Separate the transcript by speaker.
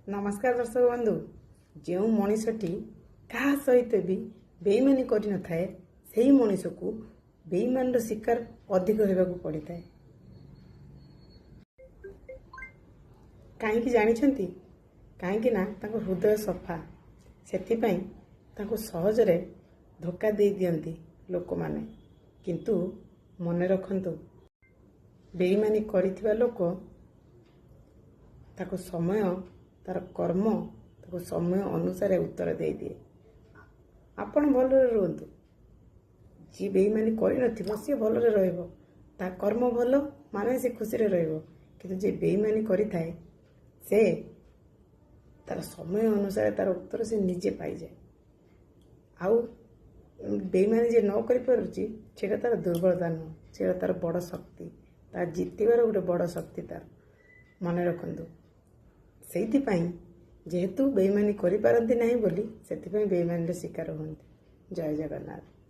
Speaker 1: नमस्कार दर्शक बंधु। जो मनीषटी क्या सहित भी बेईमानी कर न थाए से मनीष को बेईमान शिकार अधिक होगा पड़ी था। कहीं जानी कहीं हृदय सफा से सहजरे धोखा दे दियंती लोक माने। किंतु मन रखंतु बेईमानी करिथिबा लोक ताको समय तार कर्म ताको समय अनुसार उत्तर दे दिए। आपण भलरे रुहतु। जी बेईमानी कर सी भलरे रहिबो, ता कर्म भल माने से खुशी रे रहिबो। किंतु जे बेईमानी करिथाए से तार समय अनुसार तार उत्तर से निजे पाई जाए। आउ बेईमानी जे न करि पारुची सेटा तार दुर्बलता न, सेटा तार बड़ शक्ति, तार जितबार गोटे बड़ शक्ति तार। मन रखंतु सेइथिपाई जेहेतु बेईमानी करि पारंती नाही बोली सेथिपाई बेईमानी शिकार होती। जय जगन्नाथ।